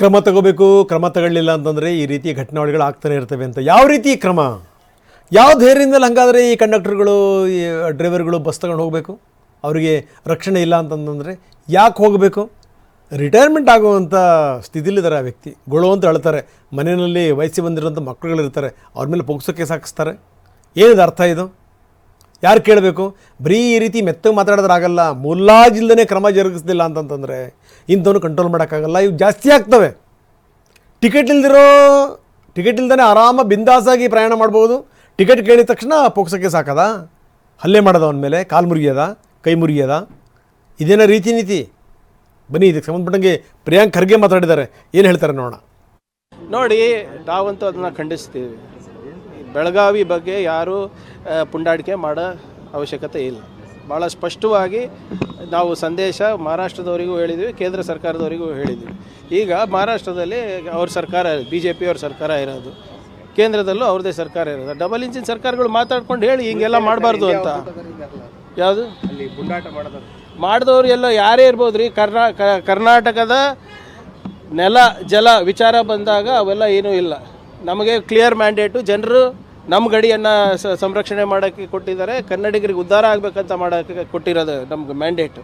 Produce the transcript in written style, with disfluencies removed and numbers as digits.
ಕ್ರಮ ತಗೋಬೇಕು, ಕ್ರಮ ತಗೊಳ್ಳಿಲ್ಲ ಅಂತಂದರೆ ಈ ರೀತಿ ಘಟನಾವಳಿಗಳು ಆಗ್ತಾನೆ ಇರ್ತವೆ ಅಂತ. ಯಾವ ರೀತಿ ಕ್ರಮ? ಯಾವ ಧೈರ್ಯದಿಂದಲೇ ಹಾಗಾದರೆ ಈ ಕಂಡಕ್ಟರ್ಗಳು, ಈ ಡ್ರೈವರ್ಗಳು ಬಸ್ ತಗೊಂಡು ಹೋಗಬೇಕು? ಅವರಿಗೆ ರಕ್ಷಣೆ ಇಲ್ಲ ಅಂತಂದರೆ ಯಾಕೆ ಹೋಗಬೇಕು? ರಿಟೈರ್ಮೆಂಟ್ ಆಗುವಂಥ ಸ್ಥಿತಿಲಿದ್ದಾರೆ ಆ ವ್ಯಕ್ತಿ. ಗೊಳು ಅಂತ ಹೇಳ್ತಾರೆ. ಮನೆಯಲ್ಲಿ ವಯಸ್ಸಿಗೆ ಬಂದಿರೋಂಥ ಮಕ್ಕಳುಗಳಿರ್ತಾರೆ, ಅವ್ರ ಮೇಲೆ ಪೋಕ್ಸೋ ಕೇಸ್ ಹಾಕಿಸ್ತಾರೆ. ಏನಿದೆ ಅರ್ಥ ಇದು? ಯಾರು ಕೇಳಬೇಕು? ಬರೀ ಈ ರೀತಿ ಮೆತ್ತಗೆ ಮಾತಾಡೋದ್ರಾಗಲ್ಲ. ಮುಲಾಜಿಲ್ದೇ ಕ್ರಮ ಜರುಗಿಸ್ದಿಲ್ಲ ಅಂತಂತಂದರೆ ಇಂಥವನು ಕಂಟ್ರೋಲ್ ಮಾಡೋಕ್ಕಾಗಲ್ಲ. ಇವು ಜಾಸ್ತಿ ಆಗ್ತವೆ. ಟಿಕೆಟ್ ಇಲ್ದೇ ಆರಾಮ ಬಿಂದಾಸಾಗಿ ಪ್ರಯಾಣ ಮಾಡ್ಬೋದು. ಟಿಕೆಟ್ ಕೇಳಿದ ತಕ್ಷಣ ಪೋಕ್ಸೋ ಕೇಸ್ ಹಾಕೋದ, ಹಲ್ಲೆ ಮಾಡೋದು ಅವನ ಮೇಲೆ, ಕಾಲು ಮುರಿಯೋದ, ಕೈ ಮುರಿಯೋದ, ಇದೇನೋ ರೀತಿ ನೀತಿ? ಬನ್ನಿ, ಇದಕ್ಕೆ ಸಂಬಂಧಪಟ್ಟಂಗೆ ಪ್ರಿಯಾಂಕ್ ಖರ್ಗೆ ಮಾತಾಡಿದ್ದಾರೆ. ಏನು ಹೇಳ್ತಾರೆ ನೋಡೋಣ. ನೋಡಿ, ನಾವಂತೂ ಅದನ್ನು ಖಂಡಿಸ್ತೀವಿ. ಬೆಳಗಾವಿ ಬಗ್ಗೆ ಯಾರೂ ಪುಂಡಾಟಿಕೆ ಮಾಡೋ ಅವಶ್ಯಕತೆ ಇಲ್ಲ. ಭಾಳ ಸ್ಪಷ್ಟವಾಗಿ ನಾವು ಸಂದೇಶ ಮಹಾರಾಷ್ಟ್ರದವರಿಗೂ ಹೇಳಿದ್ವಿ, ಕೇಂದ್ರ ಸರ್ಕಾರದವರಿಗೂ ಹೇಳಿದ್ವಿ. ಈಗ ಮಹಾರಾಷ್ಟ್ರದಲ್ಲಿ ಅವ್ರ ಸರ್ಕಾರ, BJP ಅವ್ರ ಸರ್ಕಾರ ಇರೋದು, ಕೇಂದ್ರದಲ್ಲೂ ಅವ್ರದ್ದೇ ಸರ್ಕಾರ ಇರೋದು. ಡಬಲ್ ಇಂಜಿನ್ ಸರ್ಕಾರಗಳು ಮಾತಾಡ್ಕೊಂಡು ಹೇಳಿ ಹಿಂಗೆಲ್ಲ ಮಾಡಬಾರ್ದು ಅಂತ. ಯಾವುದು ಅಲ್ಲಿ ಪುಂಡಾಟ ಮಾಡಿದವರು ಎಲ್ಲ ಯಾರೇ ಇರ್ಬೋದು ರೀ. ಕರ್ನಾಟಕದ ನೆಲ ಜಲ ವಿಚಾರ ಬಂದಾಗ ಅವೆಲ್ಲ ಏನೂ ಇಲ್ಲ. ನಮಗೆ ಕ್ಲಿಯರ್ ಮ್ಯಾಂಡೇಟು. ಜನರು ನಮ್ಮ ಗಡಿಯನ್ನು ಸಂರಕ್ಷಣೆ ಮಾಡೋಕ್ಕೆ ಕೊಟ್ಟಿದ್ದಾರೆ. ಕನ್ನಡಿಗರಿಗೆ ಉದ್ಧಾರ ಆಗಬೇಕಂತ ಮಾಡೋಕ್ಕೆ ಕೊಟ್ಟಿರೋದು ನಮ್ಗೆ ಮ್ಯಾಂಡೇಟು.